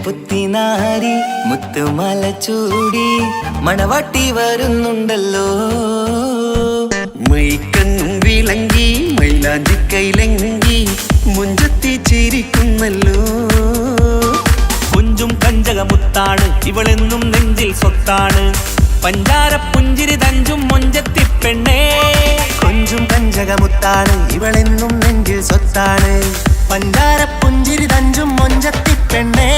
പുത്തിനാരി മുത്തുമാല ചൂടി മണവാട്ടി വരുന്നുണ്ടല്ലോ. മൈക്കണ്ണും വിളങ്ങി മൈലാഞ്ചി കൈലങ്കി മുഞ്ചത്തി ചിരിക്കുന്നല്ലോ. കുഞ്ചും കഞ്ചകമുത്താണ് ഇവളെന്നും നെഞ്ചിൽ സ്വത്താണ്. പഞ്ചാര പുഞ്ചിരി തഞ്ചും മൊഞ്ചത്തി പെണ്ണേ. കൊഞ്ചും കഞ്ചകമുത്താണ് ഇവളെന്നും നെഞ്ചിൽ സ്വത്താണ്. പഞ്ചാര പുഞ്ചിരി തഞ്ചും മൊഞ്ചത്തി പെണ്ണേ.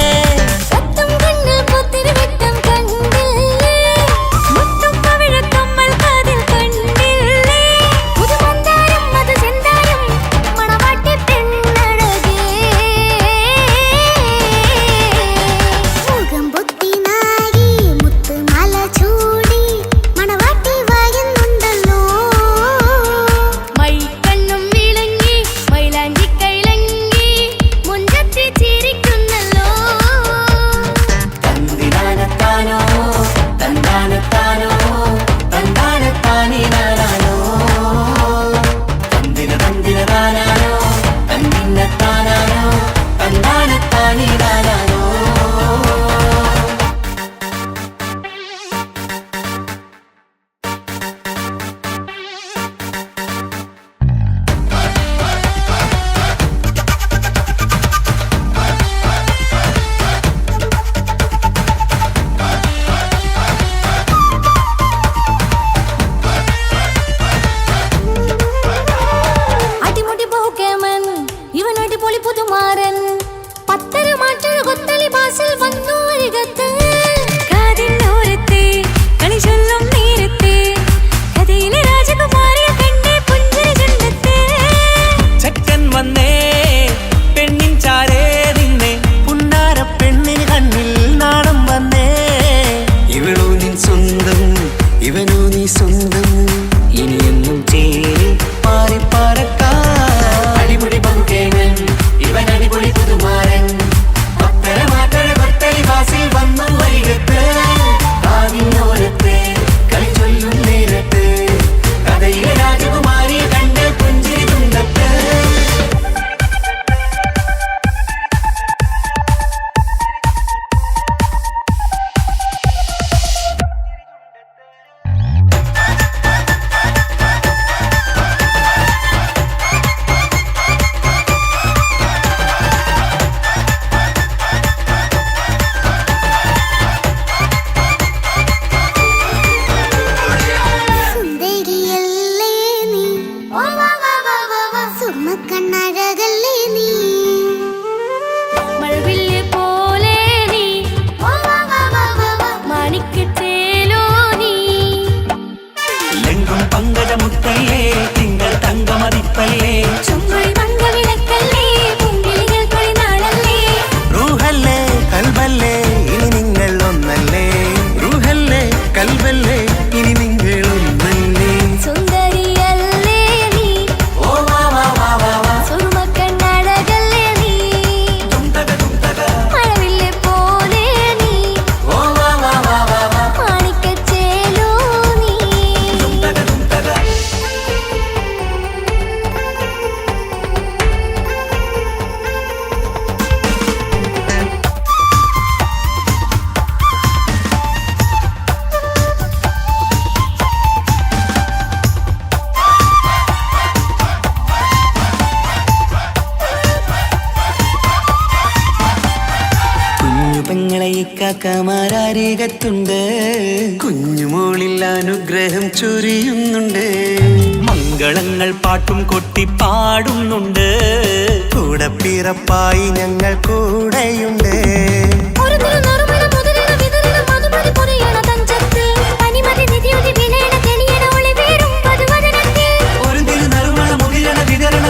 കാക്കമാരരികത്തുണ്ട്. കുഞ്ഞുമോളിൽ അനുഗ്രഹം ചൊരിയുന്നുണ്ട്. മംഗളങ്ങൾ പാട്ടും കൊട്ടി പാടുന്നുണ്ട്. കൂടെ പിറപ്പായി ഞങ്ങൾ കൂടെയുണ്ട്.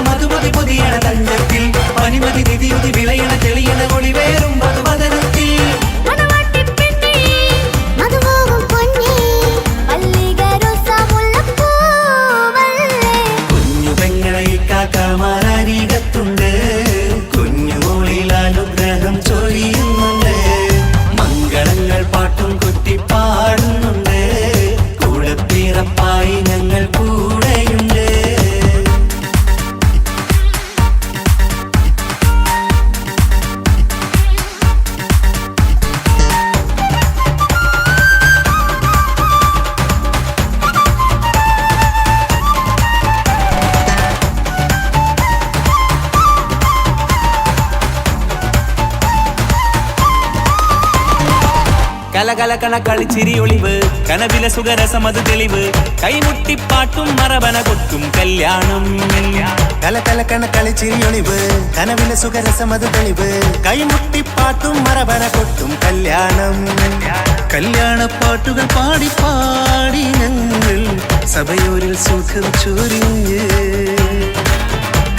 മധുമതി പൊതിയണ തഞ്ചത്തിൽ പനിമതി നിധിയുതി വിളയണ തെളിയണ ഒളിവേറും മധുവദന കലകലകണ കളിച്ചിരി ഒളിവ് കനവിലെ സുഖരസമത് തെളിവ് കൈമുട്ടിപ്പാട്ടും മറവന കൊട്ടും കല്യാണം കലകലകണ കളിച്ചിരി ഒളിവ് കനവിലെ സുഖരസമത് തെളിവ് കൈമുട്ടിപ്പാട്ടും മറവന കൊട്ടും കല്യാണം കല്യാണപ്പാട്ടുകൾ പാടി പാടി ഞങ്ങൾ സഭയോരിൽ സുഖം ചൊരിഞ്ഞ്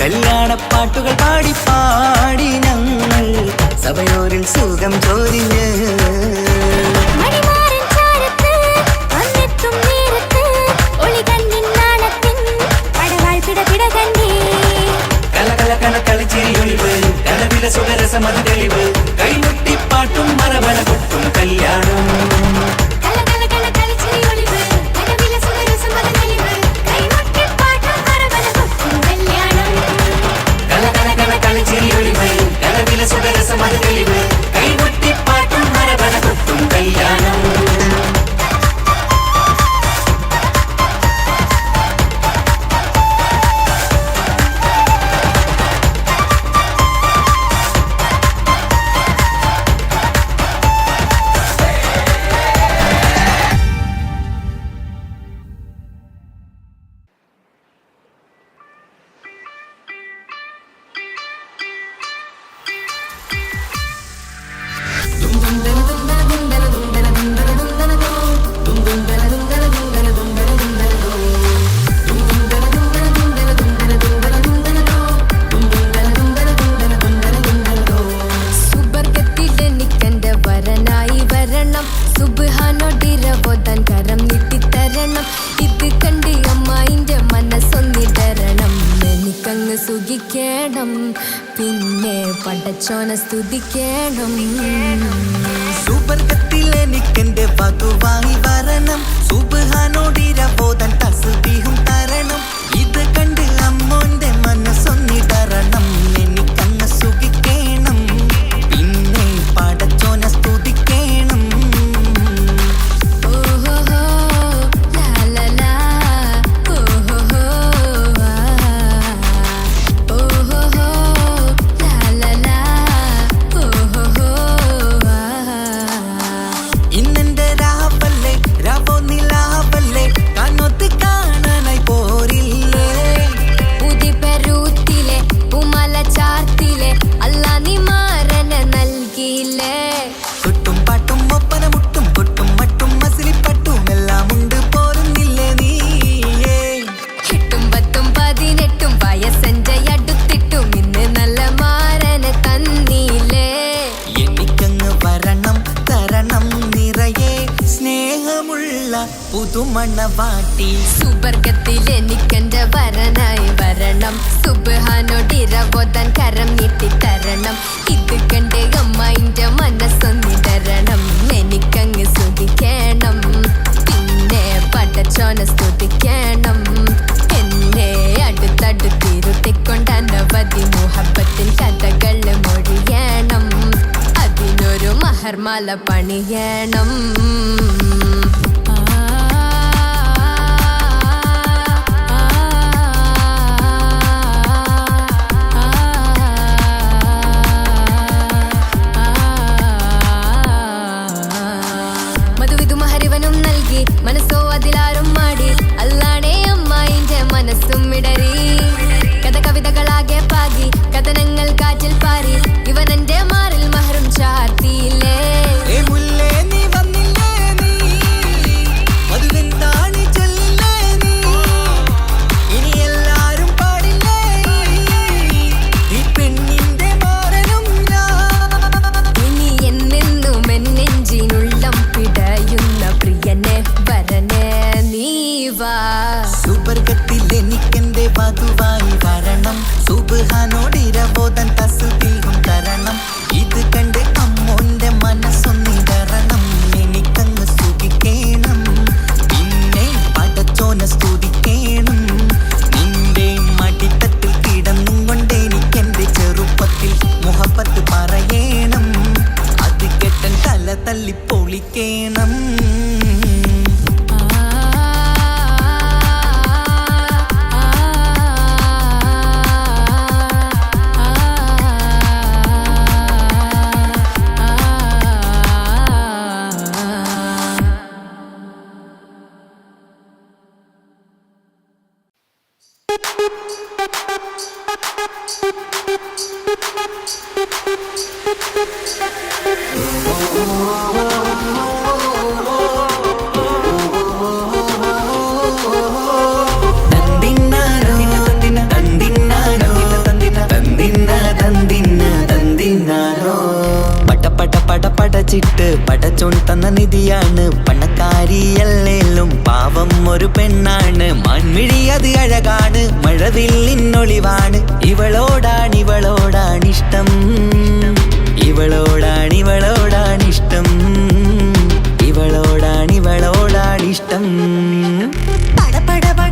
കല്യാണപ്പാട്ടുകൾ പാടി പാടി ഞങ്ങൾ സഭയോരിൽ സുഖം ചൊരിഞ്ഞ് കളിച്ചിരിയൊളിവ് കനവിലെ സുഖരസമത് തെളിവ് കൈമുട്ടിപ്പാട്ടും മറവന കൊട്ടും കല്യാണം പിന്നെ പടച്ചോന സ്തുതിക്കണം സുബർഗത്തിലെനിക്കെന്റെ വധുവായി വരണം സുബ്ഹാനോടിരബോധൻ തസ്ബീഹും തരണം ഇത് കണ്ട് അമ്മോന്റെ മനസ്സൊന്നിടരണം എനിക്കങ്ങ് സുഖിക്കണം പിന്നെ പടച്ചോന സ്തുതിക്കണം പുതുമണവാട്ടി സുബർഗത്തിൽ എനിക്കെന്റെ വരനായി വരണം സുബ്ഹാനോടിരബോധൻ കരം നീട്ടിത്തരണം ഇത് കണ്ട് അമ്മയിന്റെ മനസ്സൊന്നിടരണം എനിക്കങ്ങ് സ്തുതിക്കണം പിന്നെ പടച്ചോന സ്തുതിക്കണം എന്നെ അടുത്തടുത്തിരുത്തിക്കൊണ്ട് അനവധി മുഹബത്തിൻ കഥകൾ മൊഴിയണം അതിനൊരു മഹർമാല പണിയണം മനസ്സോ അതിലാരും മാടി അല്ലാണേ അമ്മായിന്റെ മനസ്സും ഇടറി കഥ കവിതകളാകെ പാകി കഥനങ്ങൾ കാറ്റിൽ പാറി ഇവനെന്റെ മാറിൽ മഹറും ചാർത്തിയില്ലേ സുബർഗത്തിലെനിക്കെന്റെ വധുവായി വരണം സുബ്ഹാനോടിരബോധൻ തസ്ബീഹും തരണം ഇത് കണ്ട് അമ്മോന്റെ മനസ്സൊന്നിടരണം എനിക്കങ്ങ് സുഖിക്കണം പിന്നെ പടച്ചോന സ്തുതിക്കണം നിന്റെ മടിത്തട്ടിൽ കിടന്നും കൊണ്ട് എനിക്കെന്റെ ചെറുപ്പത്തിൽ മുഹബത്ത് പറയണം അത് കെട്ടൻ തല തല്ലി പൊളിക്കണം പടച്ചിട്ട് പടച്ചോൻ തന്ന നിധിയാണ് പണക്കാരിയല്ലേലും പാവം ഒരു പെണ്ണാണ് മാൻമിഴി അത് അഴകാണ് മഴവില്ലിന്നൊളിവാണ് ഇവളോടാണിഷ്ടം ഇവളോടാണിഷ്ടം ഇവളോടാണിഷ്ടം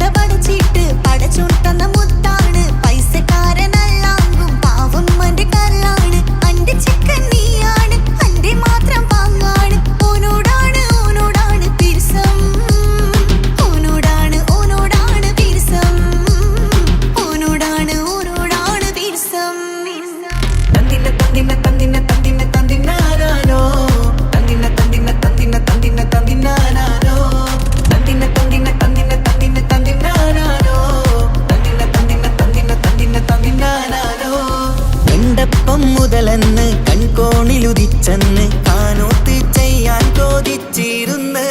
പടച്ചിട്ട് പടച്ചോൻ തന്ന മുത്താണ് പൈസക്കാരനല്ലാങ്കും പാവം അന്റെ കരളാണ് അന്റെ ചിക്കൻ നീയാണ് അന്റെ മാത്രം പാങ്ങാണ് ഓനോടാണ് പിരിസം ഓനോടാണ് പിരിസം ഓനോടാണ് പിരിസം തന്തിന്നാനോ തന്തിന്നാനോ കണ്ടപ്പം മുതലെന്ന് കൺകോണിലുദിച്ചെന്ന് കാനോത്ത് ചെയ്യാൻ കോതിച്ചിരുന്ന്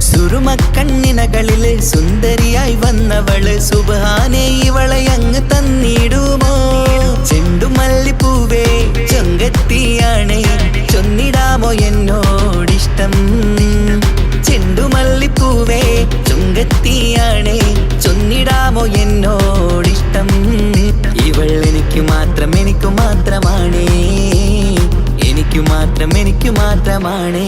സുറുമക്കണ്ണിനകളില് സുന്ദരിയായി വന്നവള് സുബ്ഹാനേ ഇവളെ അങ്ങ് തന്നിടുമോ ചെണ്ടുമല്ലിപ്പൂവേ ചൊങ്കത്തിയാണ് ചൊന്നിടാമോ എന്നോടിഷ്ടം ചെണ്ടുമല്ലിപ്പൂവേ ചുങ്കത്തിയാണ് ചൊന്നിടാമോ എന്നോടിഷ്ടം ഇവൾ എനിക്ക് മാത്രമാണേ എനിക്ക് മാത്രമാണേ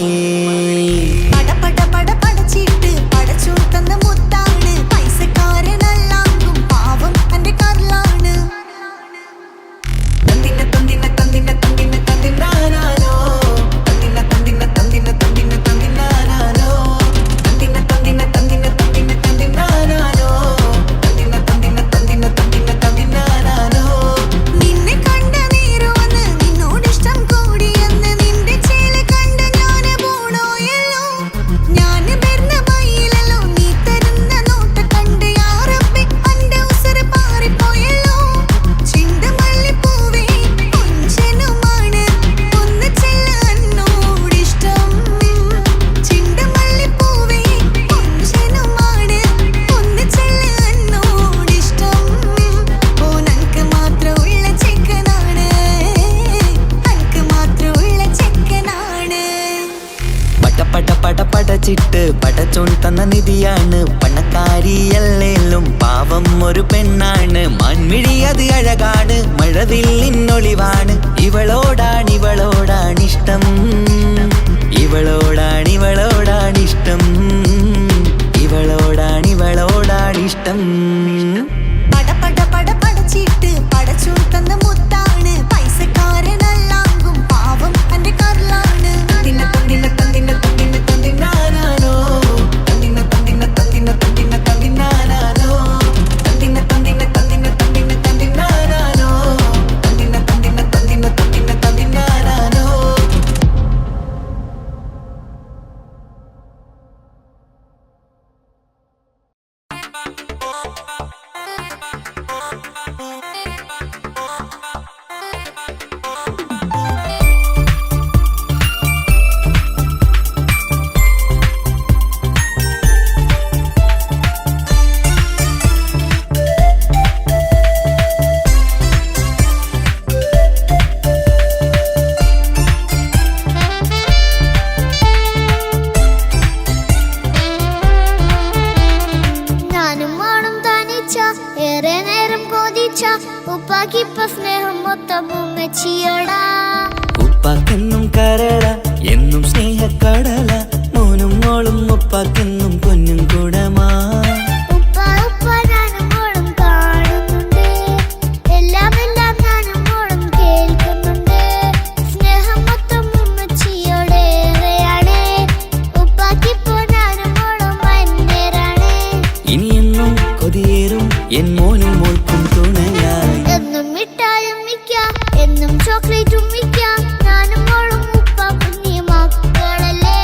പടച്ചിട്ട് പടച്ചോൻ തന്ന മുത്താണ് പൈസക്കാരനല്ലാങ്കും പാവം അന്റെ കരളാണ് തന്തിന്നാനോ നിന്നെ കണ്ട നേരോന്ന് നിന്നോടിഷ്ടം കൂടിയെന്ന് നിന്റെ ചേല് കണ്ട് ഞാന് പോണോയല്ലോ ഞാന് വരുന്ന വഴിയിലല്ലോ നീ തരുന്ന നോട്ട കണ്ട് യാ റബ്ബി അന്റെ ഉസറ് പാറിപ്പോയല്ലോ ചെണ്ടുമല്ലിപ്പൂവേ കൊഞ്ചനുമാണ് ഒന്ന് ചെല്ല് എന്നോടിഷ്ടം ചെണ്ടുമല്ലിപ്പൂവേ കൊഞ്ചനുമാണ് ഒന്ന് ചെല്ല് എന്നോടിഷ്ടം ഓനക്ക് മാത്രമുള്ള ചെക്കനാണ് അനക്ക് മാത്രമുള്ള ചെക്കനാണ് പടച്ചിട്ട് പടച്ചോൻ തന്ന നിധിയാണ് പണക്കാരിയല്ലേലും പാവം ഒരു പെണ്ണാണ് മാൻമിഴി അത് അഴകാണ് മഴവില്ലിന്നൊളിവാണ് ഇവളോടാണിഷ്ടം ഇവളോടാണിഷ്ടം ഇവളോടാണിഷ്ടം പടച്ചിട്ട് പടച്ചോൻ തന്ന മുത്താണ് പൈസക്കാരനല്ലാങ്കും പാവം അന്റെ കരളാണ് തന്തിന്നാനോ ഉപ്പാക്കിപ്പ സ്നേഹം മൊത്തം ഉമ്മച്ചിയോടാ ഉപ്പാക്കെന്നും കരള എന്നും സ്നേഹക്കടല മോനും മോളും ഉപ്പാക്കെന്നും പൊന്നും കൂടമാ ഉപ്പ ഞാനും മോളും കാണുന്നുണ്ട് എല്ലാം ഞാനും മോളും കേൾക്കുന്നുണ്ട് സ്നേഹം മൊത്തം ഉമ്മച്ചിയോടേറെയാണ് ഉപ്പാക്കിപ്പോ ഞാനും മോളും അന്യരാണ് ഇനിയെന്നും കൊതിയേറും എൻ മോനും മോൾക്കും തുണയായി എന്നും മിഠായും മിക്ക എന്നും ചോക്ലേറ്റും മിക്ക ഞാനും മോളും ഉപ്പ കുഞ്ഞി മക്കളല്ലേ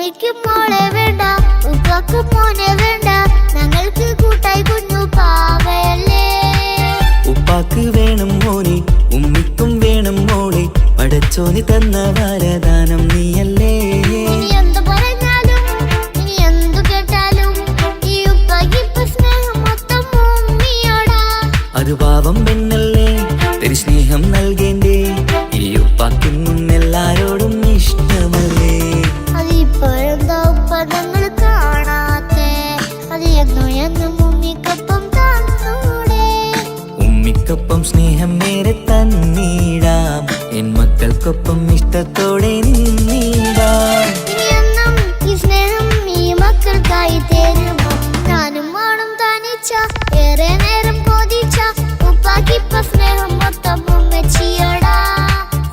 ഉമ്മയ്ക്ക് മോളെ വേണ്ട ഉപ്പാക്ക് മോനെ വേണ്ട ഞങ്ങൾക്ക് കൂട്ടായി കുഞ്ഞു പാവയല്ലേ ഉപ്പാക്ക് വേണം മോനെ ഉമ്മിക്കും വേണം മോളെ പടച്ചോന് തന്ന വരദാനം നീയല്ലേ ഇനി എന്തു പറഞ്ഞാലും ഇനി എന്തു കേട്ടാലും ഈ ഉപ്പാക്ക് ഇപ്പൊ സ്നേഹം മൊത്തം ഉമ്മിയോടാ അത് പാവം പെണ്ണല്ലേ തിരി സ്നേഹം നൽകേണ്ടേ ഈ ഉപ്പാക്കിന്നും എല്ലാരോടും ഇഷ്ടമല്ലേ അതിപ്പോഴെന്താ ഉപ്പ ഞങ്ങൾ കാണാത്തെ അത് എന്നും എന്നും ഉമ്മിക്കൊപ്പം തന്നൂടെ ഉമ്മിക്കൊപ്പം സ്നേഹം നേരെ തന്നീടാം എൻ മക്കൾക്കൊപ്പം ഇഷ്ടത്തോടെ നിന്നീടാം ഇനി എന്നും ഈ സ്നേഹം ഈ മക്കൾക്കായി തരുമോ ഞാനും മോളും തനിച്ച ഏറെ നേരം കൊതിച്ച ഉപ്പാക്കിപ്പ സ്നേഹം മൊത്തം ഉമ്മച്ചിയോടാ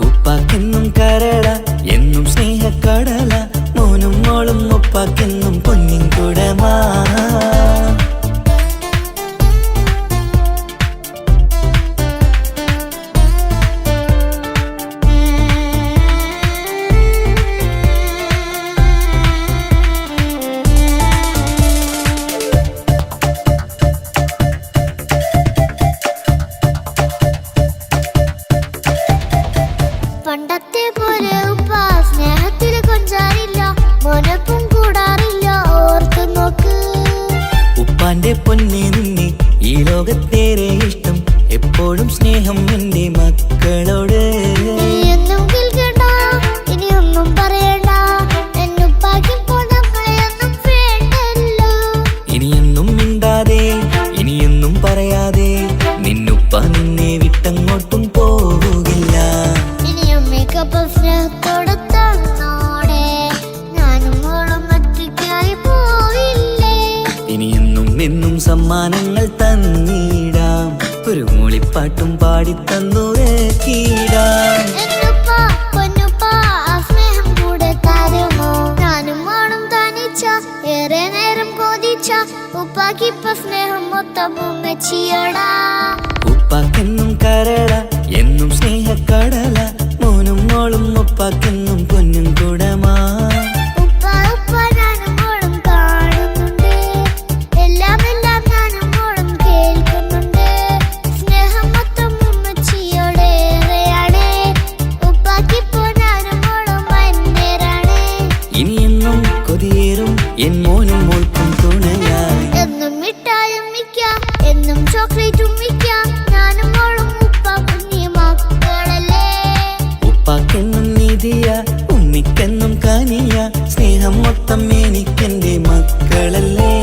ഉപ്പാക്കെന്നും കരള എന്നും സ്നേഹക്കടല മോനും മോളും ഉപ്പാക്കെന്നും പൊന്നിൻ കുടമാ പണ്ടത്തെ പോലെ ഉപ്പ സ്നേഹത്തില് കൊഞ്ചാറില്ല മോനൊപ്പം കൂടാറില്ല ഓർത്തു നോക്ക് ഉപ്പാന്റെ പൊന്നെ നിന്നെ ഈ ലോകത്തേറെ ഇഷ്ടം എപ്പോഴും സ്നേഹം എന്റെ മക്കളോട് ഇനി എന്നും കേൾക്കണ്ട ഇനി ഒന്നും പറയണ്ട എന്നുപ്പാക്കിപ്പോ നമ്മളെയൊന്നും വേണ്ടല്ലോ ഇനിയൊന്നും മിണ്ടാതെ ഇനിയൊന്നും പറയാതെ നിന്നുപ്പ നിന്നെ വിട്ടങ്ങോട്ടും പോവുകില്ല ഇനി അമ്മയ്ക്കൊപ്പം സ്നേഹത്തോടെ തന്നോടെ ഞാനും മോളും ഒറ്റയ്ക്കായി പോയില്ലേ ഇനിയെന്നും എന്നും സമ്മാനങ്ങൾ തന്നീടാം ഒരു മൂളിപ്പാട്ടും പാടിത്തന്നുറക്കീടാം എന്നുപ്പ പൊന്നുപ്പ ആ സ്നേഹം കൂടെ തരുമോ ഞാനും മോളും തനിച്ച ഏറെ നേരം കൊതിച്ച ഉപ്പാക്കിപ്പ സ്നേഹം മൊത്തം ഉമ്മച്ചിയോടാ ഉപ്പാക്കെന്നും കരള എന്നും സ്നേഹക്കടല മോനും മോളും ഉപ്പാക്കെന്നും പൊന്നും കുടമാ ഉപ്പ ഉപ്പ ഞാനും മോളും കാണുന്നുണ്ട് എല്ലാം എല്ലാം ഞാനും മോളും കേൾക്കുന്നുണ്ട് സ്നേഹം മൊത്തം ഉമ്മച്ചിയോടേറെയാണ് ഉപ്പാക്കിപ്പോ ഞാനും മോളും അന്യരാണ് ഇനിയെന്നും കൊതിയേറും എൻ മോനും മോൾക്കും തുണയായി എന്നും മിഠായും മിക്കാം എന്നും ചോക്ലേറ്റും മിക്കാം ഞാനും മോളും ഉപ്പ കുഞ്ഞി മക്കളല്ലേ ഉപ്പാക്കെന്നും നിധിയ ഉമ്മിക്കെന്നും കാനിയ സ്നേഹം മൊത്തം എനിക്കെന്റെ മക്കളല്ലേ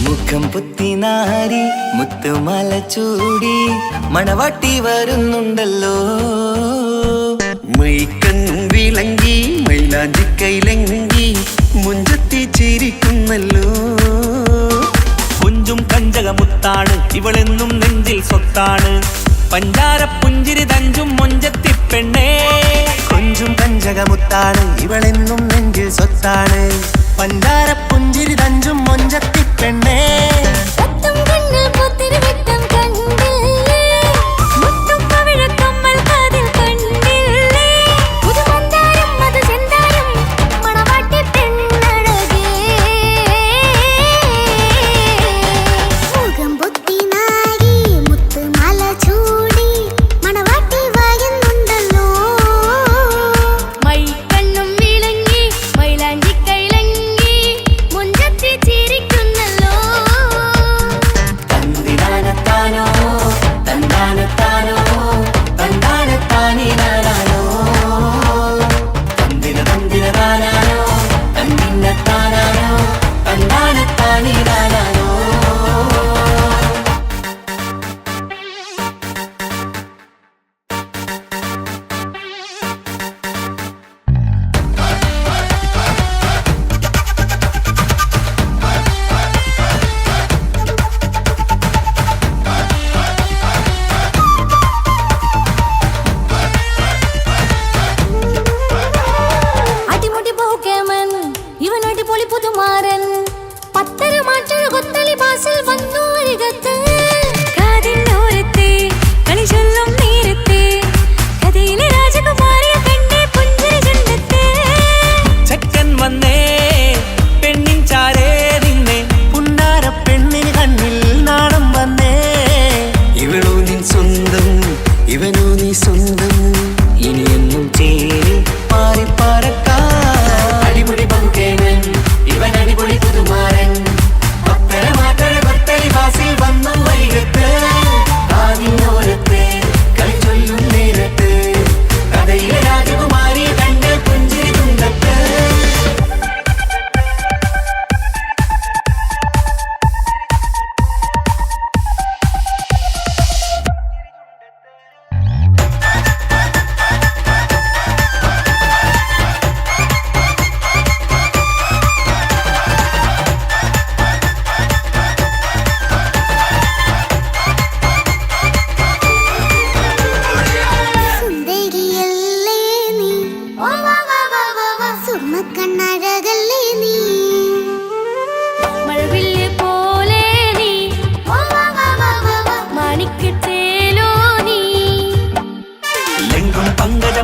മുഖം പുത്തിനാരി മുത്തുമല ചൂടി മണവാട്ടി വരുന്നുണ്ടല്ലോ മൈക്കണ്ണും വിളങ്ങി മൈലാഞ്ചി കൈലങ്കി മുഞ്ചത്തി ചിരിക്കുന്നല്ലോ കുഞ്ചും കഞ്ചകമുത്താണ് ഇവളെന്നും നെഞ്ചിൽ സ്വത്താണ് പഞ്ചാര പുഞ്ചിരി തഞ്ചും മൊഞ്ചത്തി പെണ്ണേ കൊഞ്ചും കഞ്ചകമുത്താണ് ഇവളെന്നും നെഞ്ചിൽ സ്വത്താണ് പഞ്ചാര പുഞ്ചിരി തഞ്ചും മൊഞ്ചത്തി പെണ്ണേ പത്തും കണ്ണിൽ പൂത്തിരി വെട്ടം കണ്ടില്ലേ മുത്തും പവിഴക്കമ്മൽ കാതിൽ കണ്ടില്ലേ പുതുമന്ദാരം മധുചന്ദാരം മണവാട്ടി പെണ്ണഴകേ മുഖം പൊത്തി നാരി മുത്തുമാല ചൂടി മണവാട്ടി വായുന്നുണ്ടല്ലോ മൈക്കണ്ണും വിളങ്ങി മൈലാഞ്ചി കൈലങ്ങി മുഞ്ചത്തി ചിരിക്കുന്നല്ലോ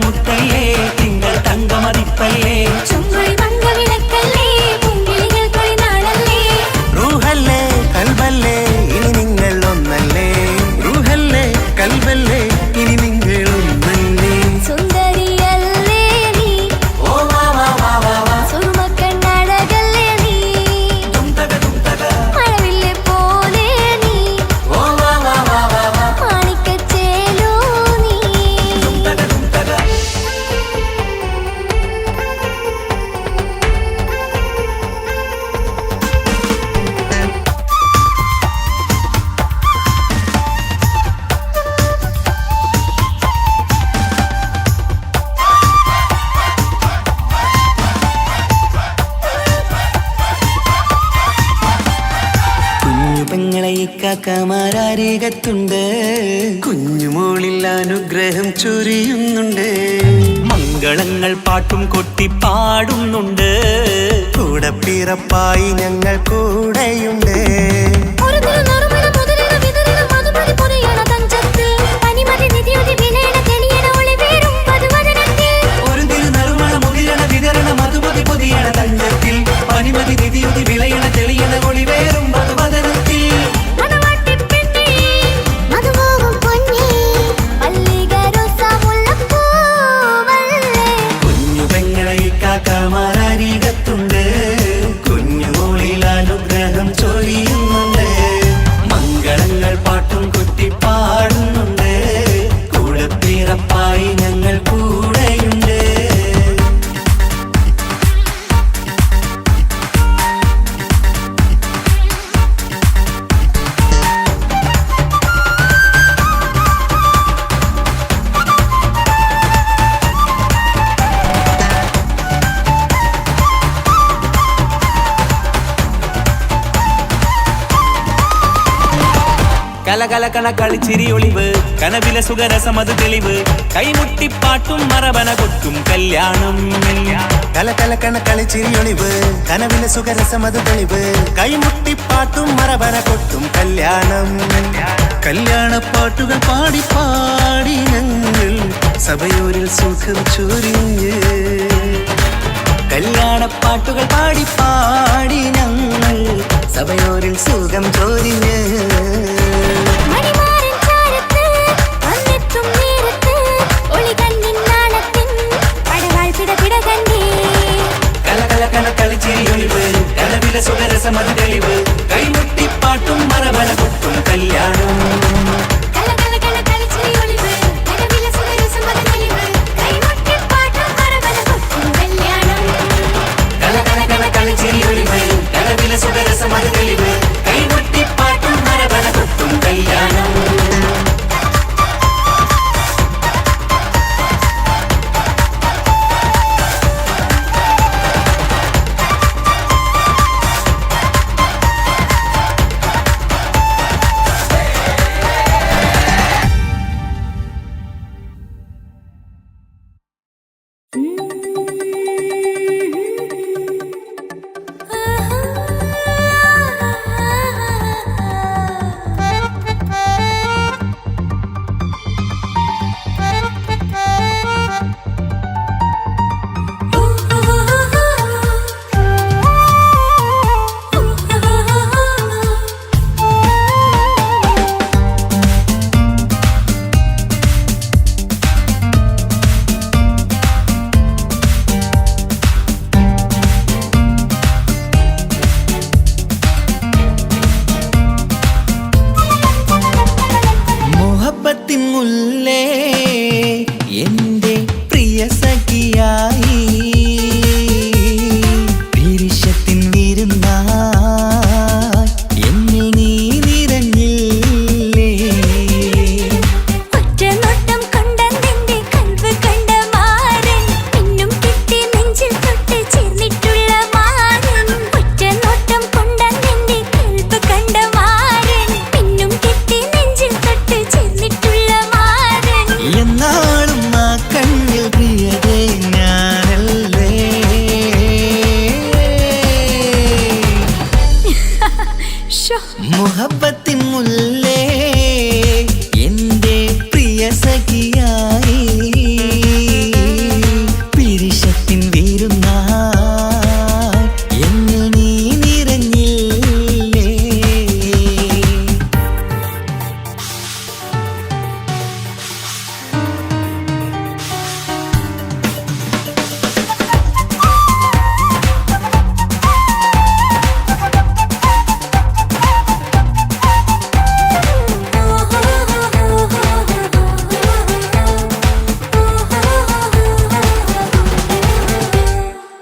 മുത്തല്ലേ തിങ്കൾ തങ്കമതിപ്പല്ലേ ചുങ്കുഴി മംഗവിളക്കല്ലേ പൂങ്കിളികൾക്കൊരു നാളല്ലേ റൂഹല്ലേ കൽബല്ലേ ഇനി നിങ്ങൾ ഒന്നല്ലേ റൂഹല്ലേ കൽബല്ലേ ഇനി നിങ്ങൾ ഒന്നല്ലേ സുന്ദരിയല്ലേ നീ ഓ വാ വാ വാ വാ വാ സുറുമക്കണ്ണഴകല്ലേ നീ മഴവില്ലെ പോലെ നീ ഓ വാ വാ വാ വാ വാ മാണിക്കച്ചേലോ നീ കുഞ്ഞു പെങ്ങളെ ഇക്കാക്കമാരാരികത്തുണ്ട് കുഞ്ഞുമോളിൽ അനുഗ്രഹം ചൊരിയുന്നുണ്ട് മംഗളങ്ങൾ പാട്ടും കൊട്ടി പാടുന്നുണ്ട് കൂടെ പിറപ്പായി ഞങ്ങൾ കൂടെയുണ്ട് ഒരു തിരുനറുമണ മുതലിന വിതറിന മധുമതി പൊതിയണ തഞ്ചത്തിൽ പനിമതി നിധിയുതി വിലയണ തെളിയണ ഒളിവേറും പതുവദനത്തിൽ ഒരു തിരുനറുമണ മുകിരണ വിതരണ മധുമതി പൊതിയണ തഞ്ചത്തിൽ പനിമതി നിധിയുതി വിളയണ തെളിയണ ഒളിവേറും മധുവദനത്തിൽ മണവാട്ടിപ്പെണ്ണേ മധുമോഹം പൊന്നേ മല്ലികരോസ മുല്ലപ്പൂവല്ലേ കുഞ്ഞു പെങ്ങളെ ഇക്കാക്കമാരാരികത്തുണ്ട് കുഞ്ഞുമോളിൽ അനുഗ്രഹം ചൊരിയുന്നുണ്ട് മംഗളങ്ങൾ പാട്ടും കൊട്ടി പാടുന്നുണ്ട് കൂടെ പിറപ്പായി ഞങ്ങൾ കൂടെയുണ്ട് കലകലകണ കളിച്ചിരി ഒളിവ് കനവിലെ സുഖരസമത് തെളിവ് കൈമുട്ടിപ്പാട്ടും മറവന കൊട്ടും കല്യാണം കലകലക്കണ കളിച്ചിരിയൊളിവ് കനവിലെ സുഖരസമത് തെളിവ് കൈമുട്ടിപ്പാട്ടും മറവന കൊട്ടും കല്യാണം കല്യാണപ്പാട്ടുകൾ പാടി പാടി ഞങ്ങൾ സഭയൂരിൽ സുഖം ചൊരിഞ്ഞ് കല്യാണപ്പാട്ടുകൾ പാടി പാടി ഞങ്ങൾ സഭയോരിൽ സുഖം ചോരിഞ്ഞ് മണിമാരൻ ചാരത്ത് വന്നെത്തും നേരത്ത് ഒളികണ്ണിൻ നാണത്തിൻ പടവാൾ പിടപിട കണ്ടേ കലകലകണ കളിച്ചിരി ഒളിവ് കനവിലെ സുഖരസമത് തെളിവ് കൈമുട്ടിപ്പാട്ടും മറവന കൊട്ടും കല്യാണം കലകലകണ കളിച്ചിരി ഒളിവ് കനവിലെ സുഖരസമത് തെളിവ് കൈമുട്ടിപ്പാട്ടും മറവന കൊട്ടും കല്യാണം കലകലകണ കളിച്ചിരി ഒളിവ് കനവിലെ സുഖരസമത് തെളിവ് കൈമുട്ടിപ്പാട്ടും മറവന കൊട്ടും കല്യാണം മുഹബത്തിൻ മുല്ലേ എന്റെ പ്രിയ സഖിയായി പിരിശത്തിൻ വിരുന്നായി എന്നിൽ നീ നിറഞ്ഞില്ലേ ഒറ്റ നോട്ടം കൊണ്ടെന്റെ കൽവ് കണ്ട മാരൻ പിന്നും കിട്ടി നെഞ്ചിൽ തൊട്ട് ചേർന്നിട്ടുള്ള മാരൻ ഒറ്റ നോട്ടം കൊണ്ടെന്റെ കൽവ് കണ്ട മാരൻ പിന്നും കിട്ടി നെഞ്ചിൽ തൊട്ട് ചേർന്നിട്ടുള്ള മാരൻ എന്നാളും ആ കണ്ണിൽ പ്രിയതേ ഞാനല്ലേ മുഹബത്തിൻ മുല്ലേ എന്റെ പ്രിയ സഖിയായി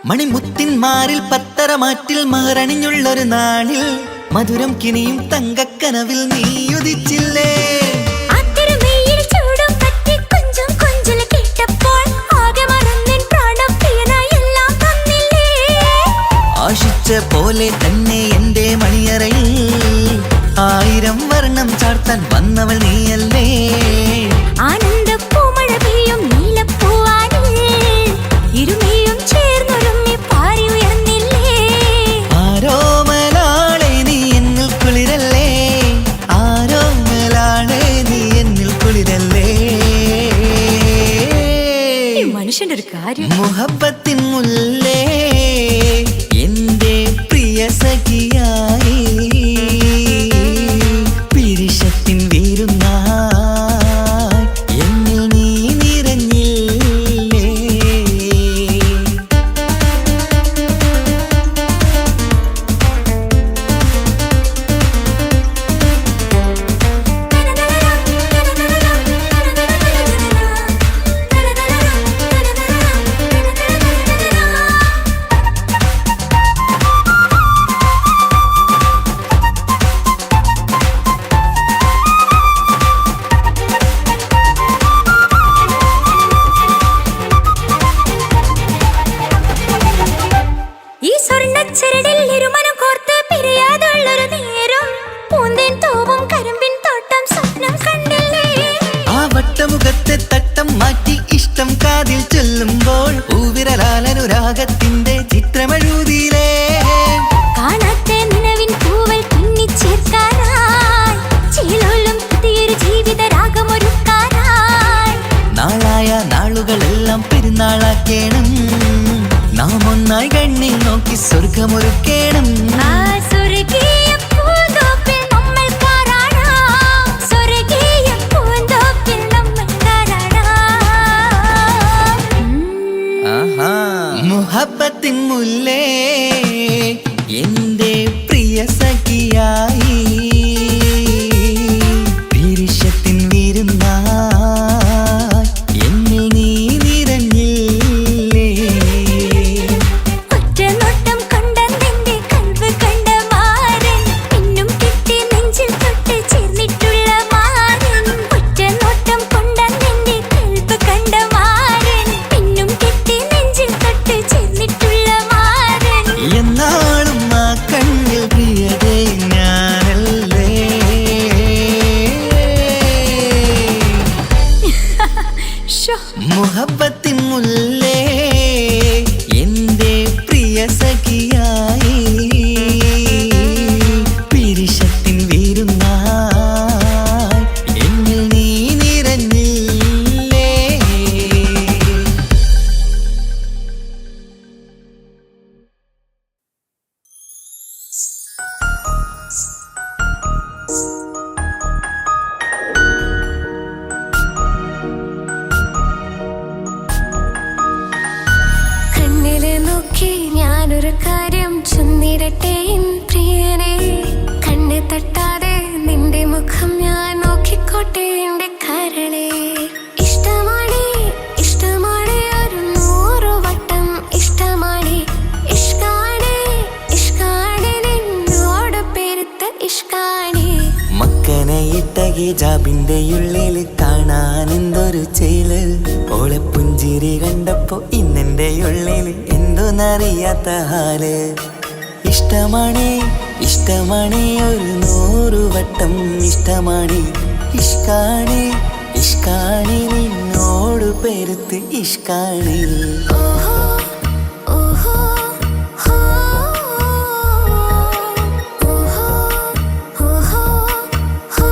മണിമുത്തിന്മാരിൽ പത്തരമാറ്റിൽ മഹറണിഞ്ഞുള്ളൊരു നാളിൽ മധുരം കിനിയും തങ്കക്കനവിൽ നീയുദിച്ചില്ലേ. ആശിച്ച പോലെ തന്നെ എന്റെ മണിയറയിൽ 1000 വർണ്ണം ചാർത്താൻ വന്നവൾ നീയല്ലേ. ആനന്ദപ്പൂമഴ പെയ്യും നീലപ്പൂവാനിൽ ഇരുമയും ചേർന്നൊരുമ്മി പാരി ഉയർന്നില്ലേ. ആരോമലാളെ നീ എന്നിൽ കുളിരല്ലേ, ആരോമലാളെ നീ എന്നിൽ കുളിരല്ലേ. മനുഷ്യന്റെ ഒരു കാര്യം. മുഹബത്തിൻ മുല്ലേ എന്റെ പ്രിയ സഖിയായി പിരിശത്തിൻ വീരുന്നായി എന്നിൽ നീ നിറഞ്ഞില്ലേ. ഈ സ്വർണ്ണച്ചരടിൽ ഇരുമനം കോർത്ത് പിരിയാതുള്ളൊരു നേരം പൂന്തേൻ തോവും കരിമ്പിൻ തോട്ടം സ്വപ്നം കണ്ടില്ലേ. ആ വട്ടമുഖത്തെ തട്ടം മാറ്റി ഇഷ്ടം കാതിൽ ചൊല്ലുമ്പോൾ പൂവിരലാലനുരാഗത്തിന്റെ ചിത്രമെഴുതിയിലേ. കാണാത്ത നിലവിൻ പൂവൽ തുന്നിച്ചേർക്കാനായി ചീലോലും പുതിയൊരു ജീവിത രാഗമൊരുക്കാനായി നാളായ നാളുകളെല്ലാം പെരുന്നാളാക്കേണം, നാം ഒന്നായി കണ്ണിൽ നോക്കി സ്വർഗമൊരുക്കേണം. ആ സ്വർഗീയ പൂന്തോപ്പിൽ നമ്മൾ കാറാടാം, സ്വർഗീയ പൂന്തോപ്പിൽ നമ്മൾ കാറാടാം. ആഹാ. മുഹബത്തിൻ മുല്ലേ എന്റെ പ്രിയ സഖിയായി പിരിശത്തിൻ വീരുന്നായി എന്നിൽ നീ നിറഞ്ഞില്ലേ. ഒറ്റ നോട്ടം കൊണ്ടെന്റെ കൽവ് കണ്ട മാരൻ പിന്നും കിട്ടി നെഞ്ചിൽ തൊട്ട് ചേർന്നിട്ടുള്ള മാരൻ. ഒറ്റ നോട്ടം കൊണ്ടെന്റെ കൽവ് കണ്ട മാരൻ പിന്നും കിട്ടി നെഞ്ചിൽ തൊട്ട് ചേർന്നിട്ടുള്ള മാരൻ. എന്നാളും ആ കണ്ണിൽ പ്രിയതേ ഞാനല്ലേ. ശോ, മുഹബത്തിൻ മുല്ലേ എന്റെ പ്രിയ സഖിയായി പിരിശത്തിൻ വീരുന്നായി എന്നിൽ നീ നിറഞ്ഞില്ലേ. കണ്ണില് നോക്കി ഞാനൊരു കാര്യം ചൊന്നിരട്ടെ എൻ പ്രിയനെ. കണ്ണ് തട്ടാതെ നിന്റെ മുഖം ഞാൻ നോക്കിക്കോട്ടെ എന്റെ കരളെ. ഇഷ്ടമാണ് ഇഷ്ടമാണ് ഒരു 100 വട്ടം ഇഷ്ടമാണ്. ഇഷ്കാണ് ഇഷ്കാണ് നിന്നോട് പെരുത്ത ഇഷ്കാണ്. മക്കനയിട്ട ഹിജാബിന്റെ ഉള്ളിൽ കാണാൻ എന്തൊരു ചേല്. ഓളെ പുഞ്ചിരി കണ്ടപ്പോ ഇന്നെന്റെ ഉള്ളിൽ എന്തോന്നറിയാത്ത ഹാല്. ഇഷ്ടമാണ് ഇഷ്ടമാണ് ഒരു 100 വട്ടം ഇഷ്ടമാണ്. ഇഷ്കാണ് ഇഷ്കാണ് നിന്നോട് പെരുത്ത് ഇഷ്കാണ്. ഓഹോ ഓഹോ ഹോ ഓഹോ ഓഹോ ഹോ.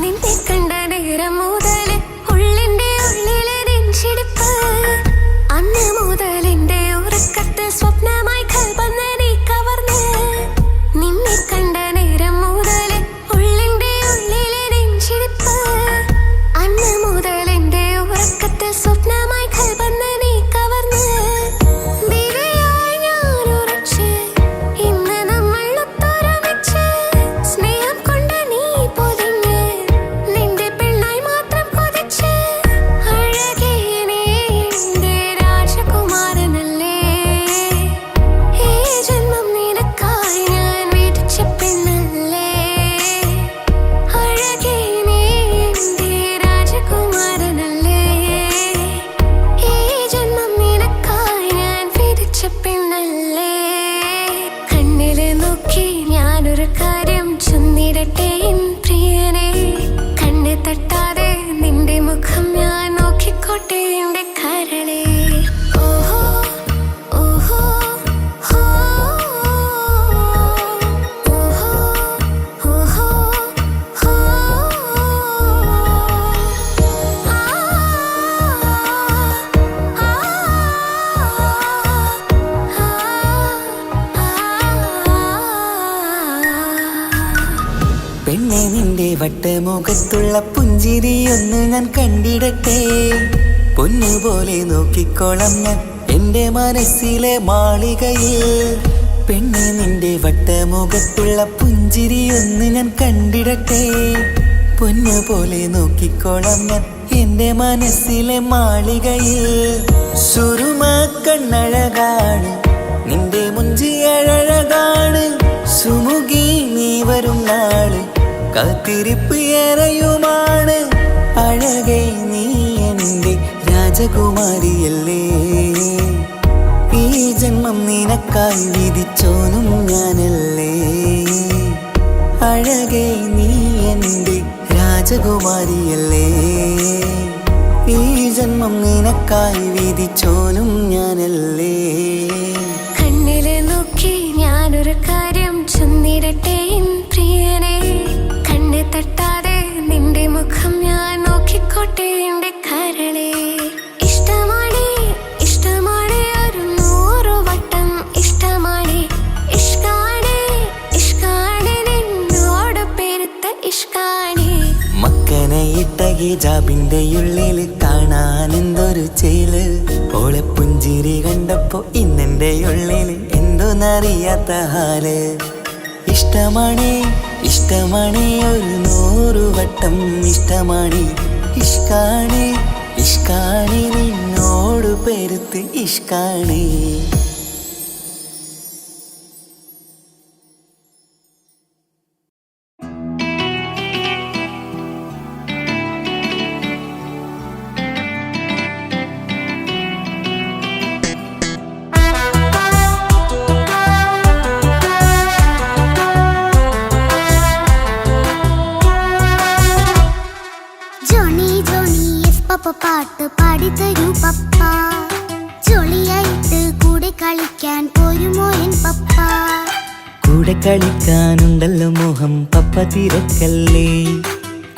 നിന്നെ കണ്ട നേരം മുതൽ ഉള്ളിന്റെ ഉള്ളിലെ നെഞ്ചിടിപ്പ്, അന്ന് മുതൽ എന്റെ ഉറക്കത്തിൽ പച്ചപ്പെണ്ണല്ലേ കണ്ണില് നോക്കി ഞാനൊരു കാര്യം ചൊന്നിടട്ടെ എൻ പ്രിയനെ കണ്ണ് തട്ടാതെ നിന്റെ മുഖം ഞാൻ നോക്കിക്കോട്ടെ എന്റെ കരളെ ഓഹോ ഓഹോ ഹോ ഓഹോ ഓഹോ ഹോ പെണ്ണെ നിന്റെ വട്ടമുഖത്തുള്ള പുഞ്ചിരിയൊന്ന് ഞാൻ കണ്ടിടട്ടെ പൊന്നുപോലെ നോക്കിക്കോളാം ഞാൻ എന്റെ മനസ്സിലെ മാളികയിൽ പെണ്ണെ നിന്റെ വട്ടമുഖത്തുള്ള പുഞ്ചിരിയൊന്ന് ഞാൻ കണ്ടിടട്ടെ പൊന്നുപോലെ നോക്കിക്കോളാം ഞാൻ എന്റെ മനസ്സിലെ മാളികയിൽ സുറുമ കണ്ണഴകാണ് നിന്റെ മുഞ്ചിയഴകാണ് സുമുഖി നീ വരും നാള് കാത്തിരിപ്പ് ഏറെയുമാണ് അഴകെ നീ എന്റെ രാജകുമാരിയല്ലേ ഈ ജന്മം നിനക്കായി വിധിച്ചോനും ഞാനല്ലേ അഴകെ നീ എന്റെ രാജകുമാരിയല്ലേ ഈ ജന്മം നിനക്കായി വിധിച്ചോനും ഞാനല്ലേ കണ്ണില് നോക്കി ഞാനൊരു കാര്യം ചൊന്നിടട്ടെ എൻ പ്രിയനെ കണ്ണ് തട്ടാതെ നിന്റെ മുഖം ഞാൻ നോക്കിക്കോട്ടെ എന്റെ കരളെ ഇഷ്ടമാണ് ഇഷ്ടമാണ് ഒരു 100 വട്ടം ഇഷ്ടമാണ് ഇഷ്കാണ് ഇഷ്കാണ് നിന്നോട് പെരുത്ത ഇഷ്കാണ് മക്കനയിട്ട ഹിജാബിന്റെ ഉള്ളിൽ കാണാൻ എന്തൊരു ചേല് ഓളെ പുഞ്ചിരി കണ്ടപ്പോ ഇന്നെന്റെ ഉള്ളിൽ എന്തോന്നറിയാത്ത ഹാല് ഇഷ്ടമാണ് ഇഷ്ടമാണ് ഒരു 100 വട്ടം ഇഷ്ടമാണ് ഇഷ്കാണ് ഇഷ്കാണ് നിന്നോട് പെരുത്ത് ഇഷ്കാണ് ജോണി ജോണി എസ് പപ്പ പാട്ട് പാടിത്തരൂ പപ്പ ജോളിയായിട്ട് കൂടെ കളിക്കാൻ പോരുമോ എൻ പപ്പ കൂടെ കളിക്കാനുണ്ടല്ലോ മോഹം പപ്പ തിരക്കല്ലേ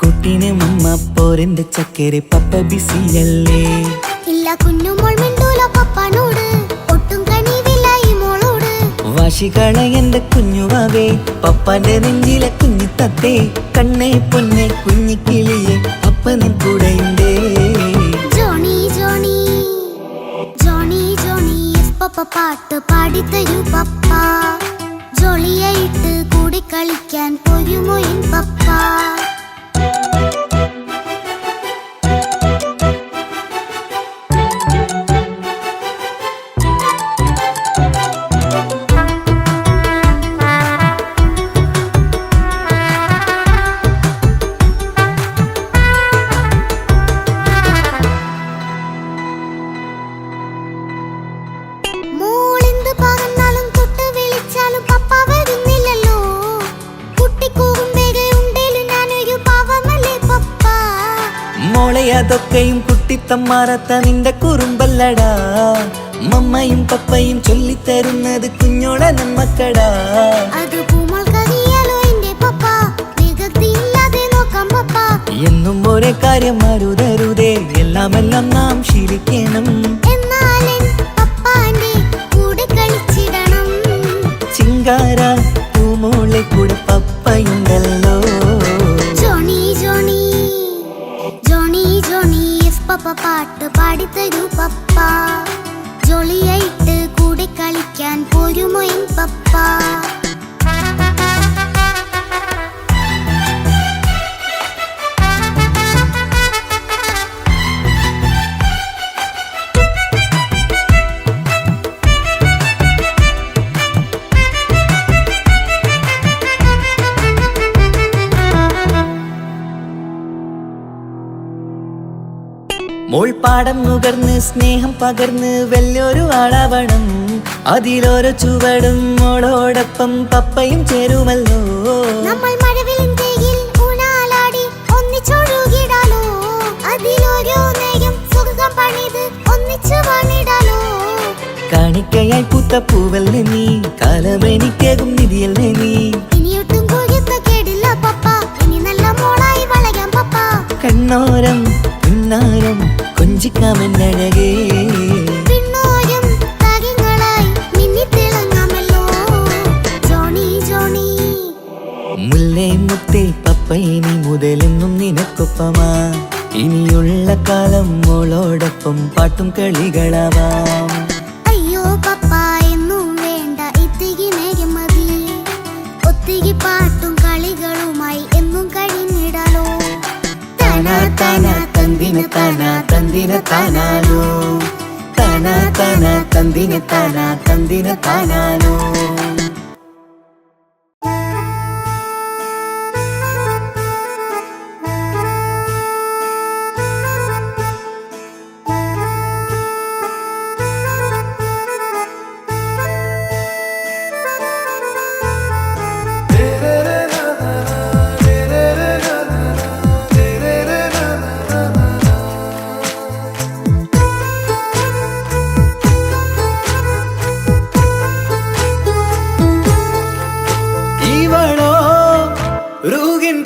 കുട്ടീനെ മമ്മ പോരെന്റെ ചക്കരെ പപ്പ ബിസിയല്ലേ ഇല്ല കുഞ്ഞുമോൾ മിണ്ടൂല പപ്പനോട് ഒട്ടും കണിവില്ല ഈ മോളോട് വാശികള എന്റെ കുഞ്ഞുവാവേ പപ്പാന്റെ നെഞ്ചിലെ കുഞ്ഞു തത്തേ കണ്ണേ പൊന്നെ കുഞ്ഞിക്കിളിയെ അപ്പനും കൂടെയുണ്ടേ Johnny Johnny Johnny Johnny yes papa പാട്ട് പാടിത്തരൂ പപ്പ ജോളിയായിട്ട് കൂടെ കളിക്കാൻ പോരുമോ എൻ പപ്പ മോളെന്ത് പറഞ്ഞാലും തൊട്ട് വിളിച്ചാലും പപ്പ വരുന്നില്ലല്ലോ കുട്ടിക്കൂകും വേഗം ഉണ്ടേലും ഞാനൊരു പാവമല്ലേ പപ്പ മോളെ അതൊക്കെയും കുട്ടിത്തമ്മാറത്ത നിന്റെ കുറുമ്പല്ലടാ മമ്മയും പപ്പയും ചൊല്ലിത്തരുന്നത് കുഞ്ഞോളെ നമ്മക്കടാ അത് പൂമോൾക്കറിയാലോ എന്റെ പപ്പ വികൃതിയില്ലാതെ നോക്കാം പപ്പ എന്നും ഒരേ കാര്യം അരുതരുതേ എല്ലാം നാം ശീലിക്കണം എന്നാലൻ പപ്പാന്റെ കൂടെ കളിച്ചിടണം ചിങ്കാര പൂമോളെ കൂടെ പപ്പയുണ്ടല്ലോ Johnny Johnny Johnny Johnny yes papa പാട്ട് പാടിത്തരൂ പപ്പ ജോളിയായിട്ട് കൂടെ കളിക്കാൻ പോരുമോ എൻ പപ്പ മോൾ പാടം നുകർന്ന് സ്നേഹം പകർന്ന് വലിയൊരു ആളാവണം അതിലോരോ ചുവടും മോളോടൊപ്പം പപ്പയും ചേരുമല്ലോ. നമ്മൾ മഴവിലും തേയിൽ ഊഞ്ഞാലാടി ഒന്നിച്ചൊഴുകിടാലോ. അതിലോരോ നേരം സുഖം പണിത് ഒന്നിച്ചു വാണിടാലോ. കാണിക്കയായി പൂത്ത പൂവല്ലേ നീ, കാലമെനിക്കേകും നിധിയല്ലേ നീ. ഇനിയൊട്ടും കൊഴുത്ത കേടില്ല പപ്പ, ഇനി നല്ല മോളായി വളരാം പപ്പ. കണ്ണോരം പിന്നാരം കൊഞ്ചിക്കാമെന്നഴകേ, പിന്നോരം താരങ്ങളായി മിന്നിത്തിളങ്ങാമല്ലോ. ജോണി ജോണി മുല്ലേ മുത്തേ പപ്പയിനി മുതലെന്നും നിനക്കൊപ്പമാ. ഇനിയുള്ള കാലം മോളോടൊപ്പം പാട്ടും കളികളാവാം. അയ്യോ പപ്പ എന്നും വേണ്ട ഇത്തിരി നേരം മതി. ഒത്തിരി പാട്ടും കളികളുമായി എന്നും കഴിഞ്ഞിടാലോ. താനാ താനാ തന്തിന താനാ തന്തിന താനാലോ, താനാ താനാ തന്തിന താനാ തന്തിന താനാലോ.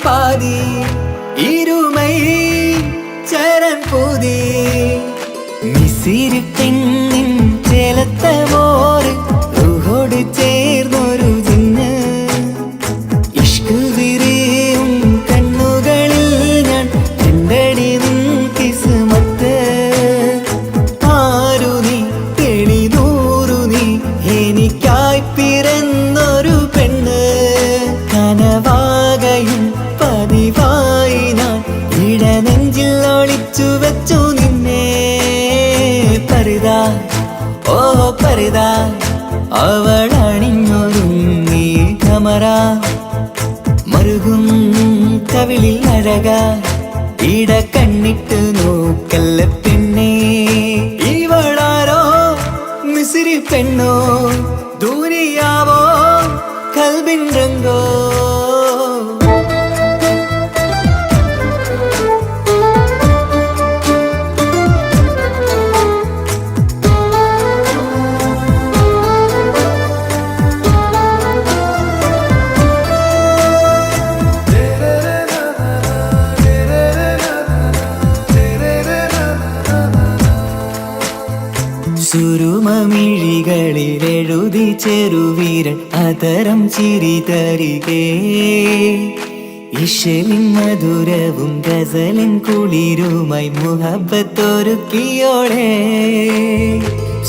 பாதி இருமை சரண் போதி மிசிறு பெண்ணின் ചേലത്തെ മോര് റൂഹോട് ചേർന്നൊരു ജിന്ന്. ഇഷ്ക് വിരിയും കണ്ണുകളിൽ ഞാൻ കണ്ടടി നിൻ കിസ്മത്ത്. ആരു നീ തെളിനൂറു നീ എനിക്കായി പിറന്നൊരു പെണ്ണ്. കനവാകയും പതിവായി ഞാൻ ഇടനെഞ്ചിൽ ഒളിച്ചു വെച്ചു നിന്നെ. പരിതാ ഓ പരിതാ അവളണിഞ്ഞൊരുങ്ങി കമറ മറുകും കവിളിൽ അഴക ഇട കണ്ണിട്ട് നോക്കല്ല പെണ്ണേ. ഇവളാരോ മിസിരി പെണ്ണോ ദൂരിയാവോ കൽബിൻ രംഗോ. സുരുമമിഴികളിൽ എഴുതി ചെറുവീരൻ അതരം ചിരി തരികേ. ഇശലിൻ മധുരവും ഗസലിൻ കുളിരുമായി മുഹബത്തൊരുക്കിയോളെ.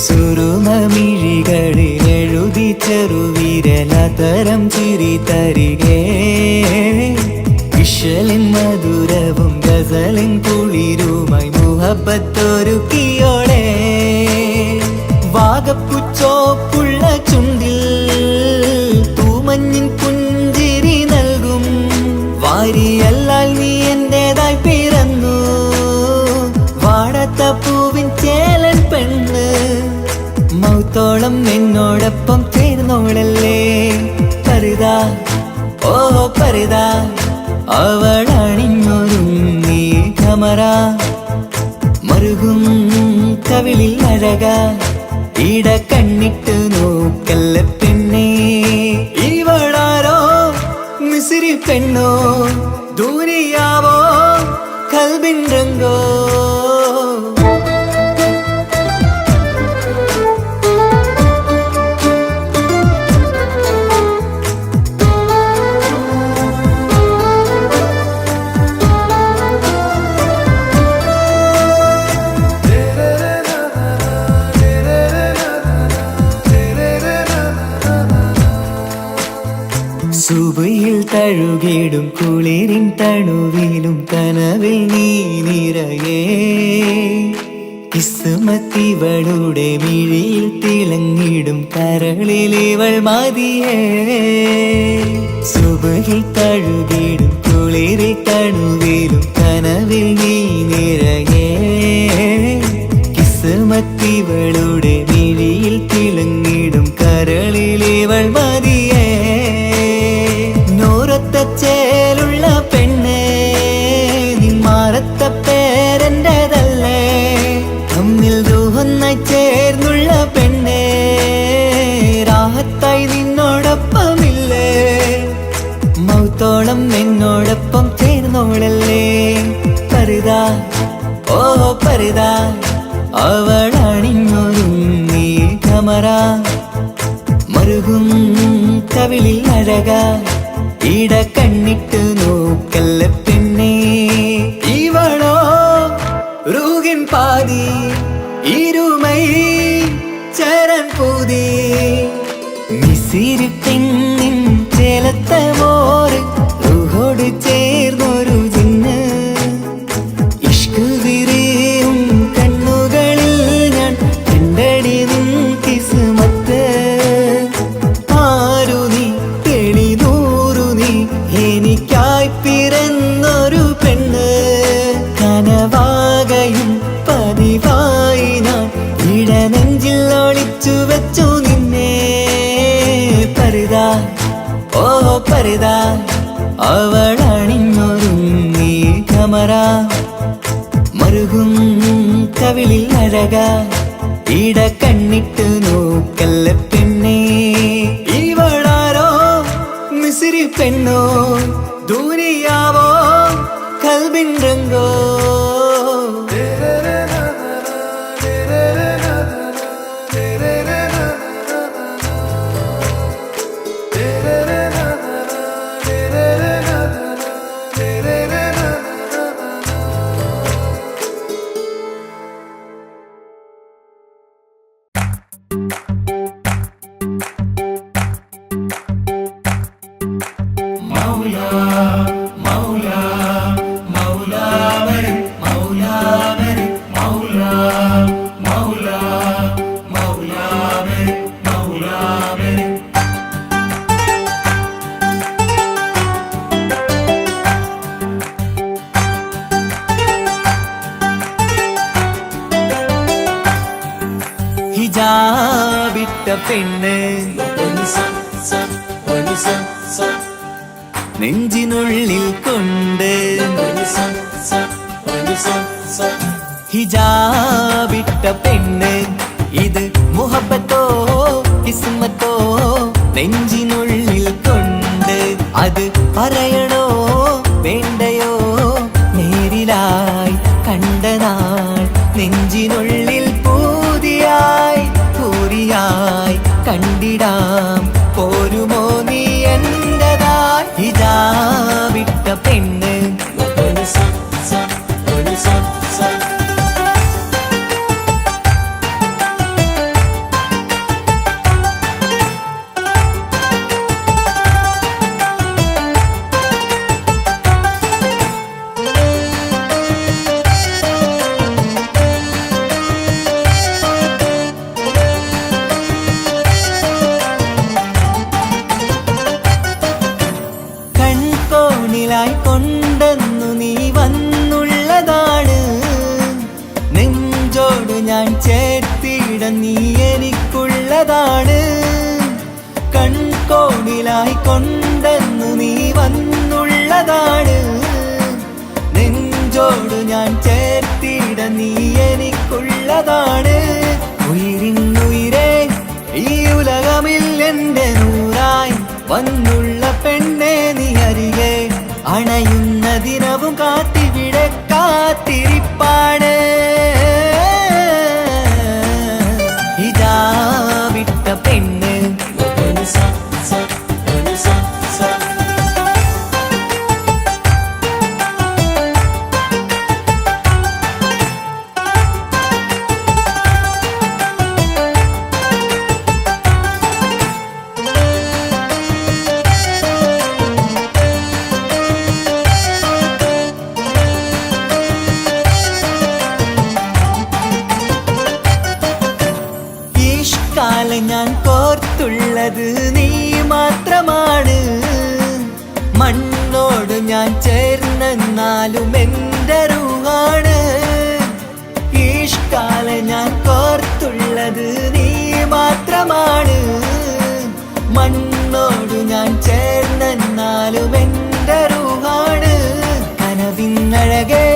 സുരുമമിഴികളിൽ എഴുതി ചെറുവീരൻ അതരം ചിരി തരികേ. ഇശലിൻ മധുരവും ഗസലിൻ കുളിരുമായി മുഹബത്തൊരുക്കിയോളെ. വാഗപ്പുച്ചോപ്പുള്ള ചുണ്ടിൽ തൂമഞ്ഞിൻ പുഞ്ചിരി നൽകും. വാരിയല്ലാൽ നീ എന്റേതായി പിറന്നു. വാടാത്ത പൂവിൻ ചേലൻ പെണ്ണ് മൗത്തോളം എന്നോടൊപ്പം ചേർന്നോളല്ലേ. പരിതാ ഓ പരിതാ അവളണിഞ്ഞൊരുങ്ങി കമറ മറുകും കവിളിൽ അഴക ഇട കണ്ണിട്ട് നോക്കല്ല പെണ്ണേ. ഇവളാരോ മിസിരി പെണ്ണോ ദൂരിയാവോ കൽബിൻ രംഗോ. സുബയിൽ തഴുകിടും കുളിരിൻ തണുവിലും കനവിൽ നീ നിറയേ. കിസ്മത്തിവളുടെ മിഴിയിൽ തിളങ്ങിടും കരളിലിവൾ മതിയേ. സുബയിൽ തഴുകിടും കുളിരിൽ തണുവിലും കനവിൽ നീ നിറയേ. കിസ്മത്തിവളുടെ മിഴിയിൽ തിളങ്ങിടും മറുകും കവിളിൽ അഴകാ ഇട കണ്ണിട്ട് നോക്കല്ല പെണ്ണേ ഇവളോ റൂകിൻ പാതി ഇരുമൈ ചരൻ പൂതി മിസിരി പെണ്ണിൻ ചേലത്ത മോറ് റൂഹോട് ചേർന്നൊരു ജിന്ന് ഇഷ്ക് വിരിയും കണ്ണുകളിൽ ഞാൻ കണ്ടടി നിൻ കിസ്മത്ത് ആരു നീ തെളിനൂറു നീ എനിക്കായി പിറന്നൊരു പെണ്ണ് കനവാകയും പതിവായി ഞാൻ ഇടനെഞ്ചിൽ ഒളിച്ചു വെച്ചു നിന്നെ പരിതാ ഓ പരിതാ അവളണിഞ്ഞൊരുങ്ങി കമറ മറുകും കവിളിൽ അഴകാ ഇട കണ്ണിട്ട് നോക്കല്ല പെണ്ണേ ഇവളാരോ മിസിരി പെണ്ണോ ദൂരിയാവോ കൽബിൻ രംഗോ ഹിജാബിട്ട പെണ്ണ് നെഞ്ചിനുള്ളിൽ കൊണ്ട് ഹിജാബിട്ട പെണ്ണ് ഇത് മുഹബത്തോ കിസ്മത്തോ നെഞ്ചിനുള്ളിൽ കൊണ്ട് അത് പറയണോ വേണ്ടയോ നേരിലായി കണ്ട നാൾ നെഞ്ചിനുള്ളിൽ പൂതിയായി പൂരിയായി കണ്ടിടാം പോരുമോ നീ എന്റതായി ഹിജാബിട്ട പെണ്ണ് കൺകോണിലായി കൊണ്ടെന്നു നീ വന്നുള്ളതാണ് നെഞ്ചോട് ഞാൻ ചേർത്തിട നീ എനിക്കുള്ളതാണ് കൺകോണിലായി കൊണ്ടെന്നു നീ വന്നുള്ളതാണ് നെഞ്ചോട് ഞാൻ ചേർത്തിട നീ എനിക്കുള്ളതാണ് ഉയിരിന്നുയിരേ ഈ ഉലകമിൽ എന്റെ നൂറായി വന്നുള്ള പെണ്ണെ നീ അരികെ അണയുന്ന ദിനവും കാത്തിവിടെ കാത്തിരിപ്പാണ് ഹിജാബിട്ട പെണ്ണ് കാലം ഞാൻ കോർത്തുള്ളത് നീ മാത്രമാണ് മണ്ണോട് ഞാൻ ചേർന്നെന്നാലും എൻ്റെ റൂഹാണ് ഈഷ്കാലം ഞാൻ കോർത്തുള്ളത് നീ മാത്രമാണ് മണ്ണോട് ഞാൻ ചേർന്നെന്നാലും എൻ്റെ റൂഹാണ് കനവിന്നഴകെ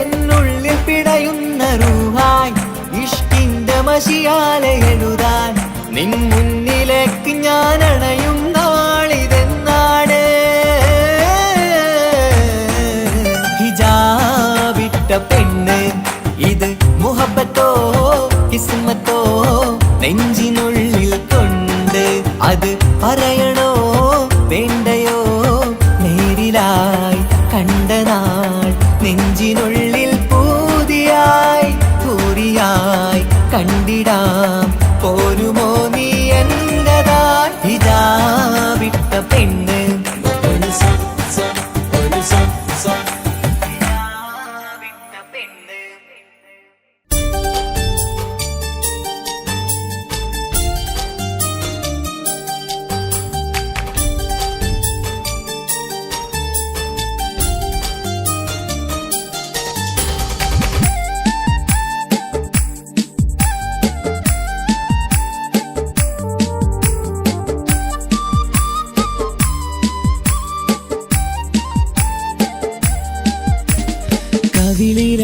എന്നുള്ളിൽ പിടയുന്ന റൂഹായി ഇഷ്കിന്റെ മഷിയാലെ എഴുതാൻ നിൻ മുന്നിലേക്ക് ഞാൻ അണയും നാളിതെന്നാണ് ഹിജാബിട്ട പെണ്ണ് ഇത് മുഹബത്തോ കിസ്മത്തോ നെഞ്ചിനുള്ളിൽ കൊണ്ട് അത് പറയണോ വേണ്ടയോ നേരിലായി കണ്ട നാൾ നെഞ്ചിനുള്ളിൽ പൂതിയായി പൂരിയായി കണ്ടിടാം പോരുമോ നീ എന്നതായി ഇതാ വിട്ട പെണ്ണ്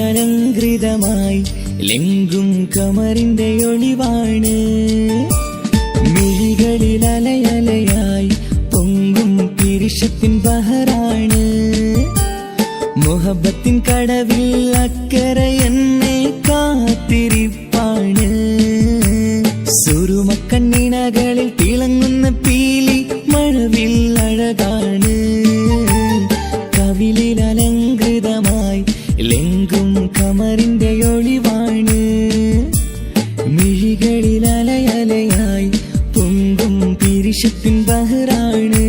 കവിളിലലങ്കൃതമായി ലെങ്കും കമറിന്റെ ഒളിവാണ് മിഴികളിൽ അലയലയായി പൊങ്കും പിരിശത്തിൻ ബഹറാണ് മുഹബത്തിൻ കടവിൽ അക്കരെ എന്നെ കാത്തിരിപ്പാണ് സുറുമക്കണ്ണിണകളിൽ തിളങ്ങുന്ന പീലി മഴവിൽ അഴകാണ് കവിളിൽ അലങ്കൃതമായി ലെങ്കും കമറിന്റെ ഒളിവാണ് മിഴികളിൽ അലയലയായി പൊങ്കും പിരിശത്തിൻ ബഹറാണ്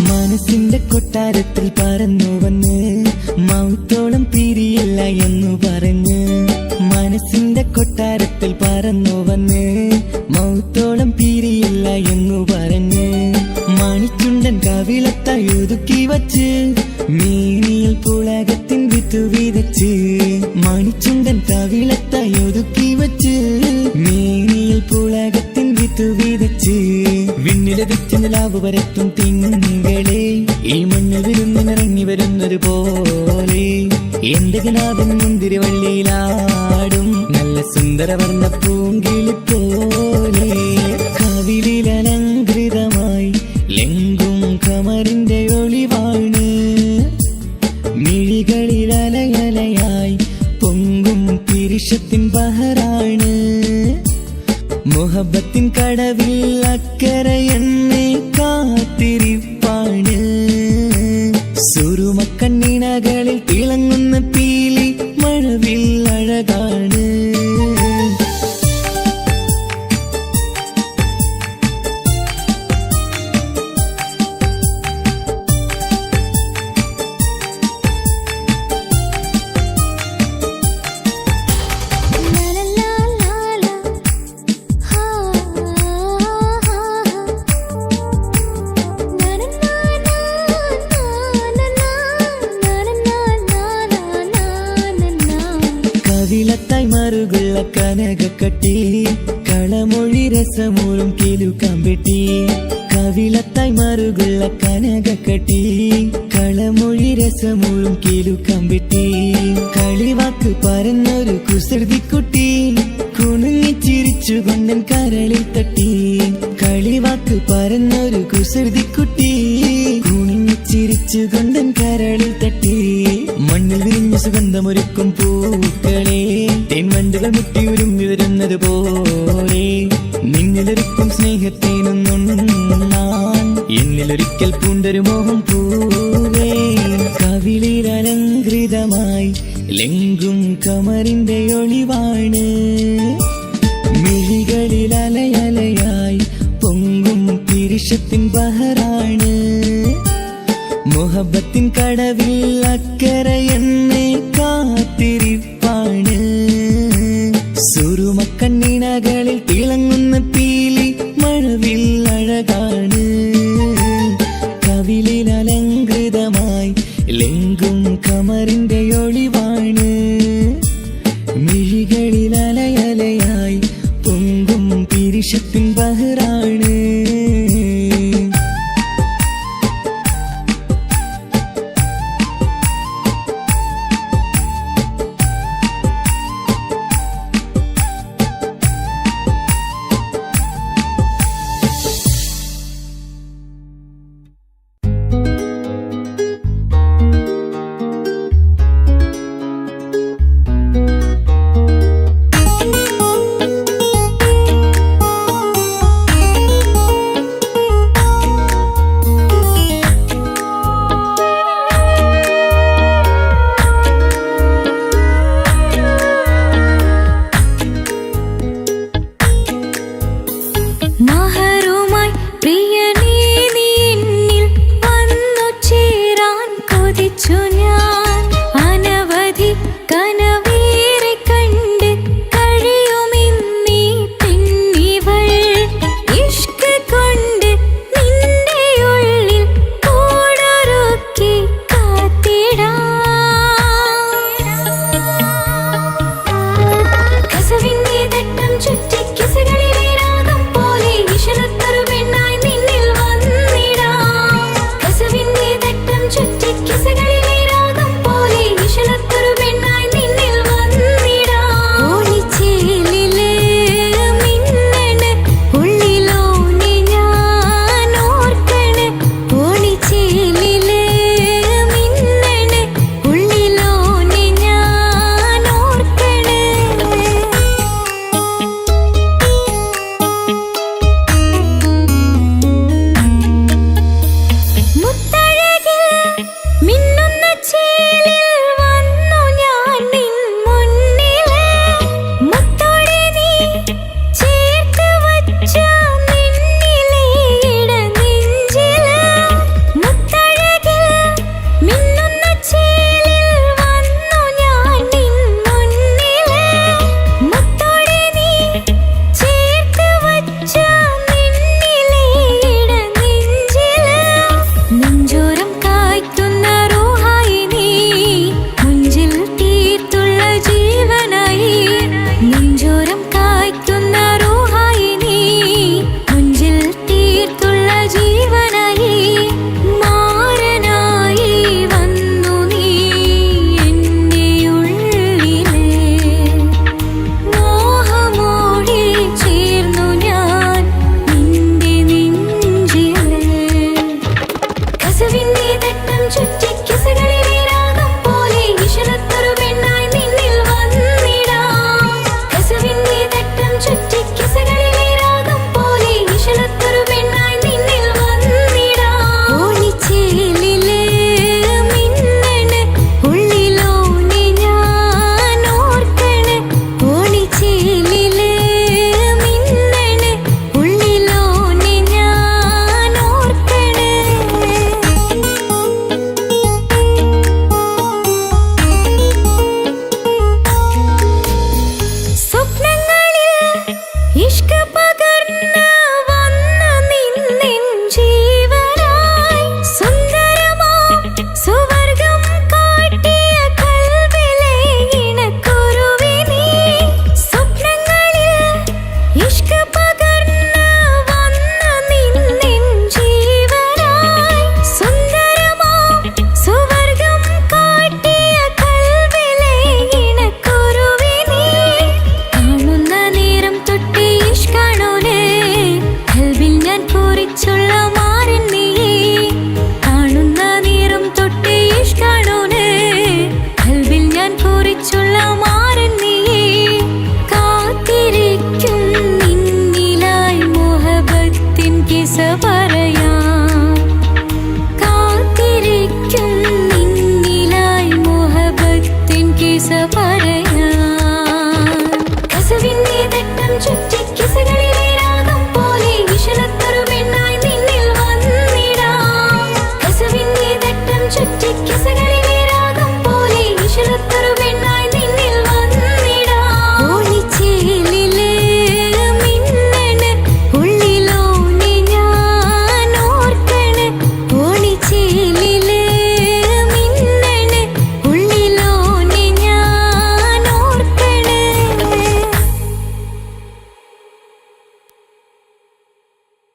മനസ്സിന്റെ കൊട്ടാരത്തിൽ പറന്നു വന്ന് മൗത്തോളം പിരിയില്ല എന്നു പറഞ്ഞ് മനസ്സിന്റെ കൊട്ടാരത്തിൽ പറന്നു വന്ന് മൗത്തോളം പിരിയില്ല എന്നു പറഞ്ഞ് മണിച്ചുണ്ടൻ കവിളത്തായി ഒതുക്കി വച്ച് മീനിയിൽ പുളകത്തിൻ വിത്തു വിതച്ച് മണിച്ചുണ്ടൻ കവിളത്തായി ഒതുക്കി വച്ച് മീനിയിൽ പുളകത്തിൻ വിത്തു വിതച്ച് വിണ്ണിലതിച്ച് നിലാവ് വരത്തും തിങ്കളെ ഈ മണ്ണ് വിരുന്നിനിറങ്ങി വരുന്നത് പോലെ എന്റെ കിനാവിൻ മുന്തിരിവള്ളിയിലാടും നല്ല സുന്ദരവർണ്ണ പൂങ്കിളി പോലെ കവിളിലലങ്കൃതമായി ലെങ്കും കമറിന്റെ ഒളിവാണ് മിഴികളിൽ അലയലയായി പൊങ്കും പിരിശത്തിൻ ബഹറാണ് മുഹബത്തിൻ കടവിൽ അക്കരെ എന്നെ കാത്തിരിപ്പാണ് സുറുമക്കണ്ണിണകളിൽ തിളങ്ങുന്ന പീലി മഴവിൽ അഴകാണ് കവിളത്തായി മറുകുള്ള കനകക്കട്ടി കളമൊഴി രസമൂറും കിലുക്കാമ്പെട്ടി കവിളത്തായി മറുകുള്ള കനകക്കട്ടി കളമൊഴി രസമൂറും കിലുക്കാമ്പെട്ടി കളിവാക്ക് പറഞ്ഞൊരു കുസൃതിക്കുട്ടി കുണുങ്ങിച്ചിരിച്ചു കൊണ്ടൻ കരളിൽ തട്ടി കളിവാക്ക് പറഞ്ഞൊരു കുസൃതിക്കുട്ടി കുണുങ്ങിച്ചിരിച്ചു കൊണ്ടൻ കരളിൽ തട്ടി മണ്ണിൽ വിരിഞ്ഞ സുഗന്ധമൊരുക്കും പൂക്കളെ തേൻവണ്ടുകൾ മുട്ടിയുരുമ്പി വരുന്നത് പോലെ നിന്നിലൊരുക്കും സ്നേഹത്തേനൊന്നുണ്ണാൻ എന്നിലൊരിക്കൽ പൂണ്ടൊരു മോഹം പൂവേ കവിളിലലങ്കൃതമായി ലെങ്കും കമറിന്റെ ഒളിവാണ് മിഴികളിൽ അലയലയായി പൊങ്കും പിരിശത്തിൻ ബഹറാണ് മുഹബത്തിൻ കടവിൽ അക്കരെ എന്നെ കാത്തിരിപ്പാണ്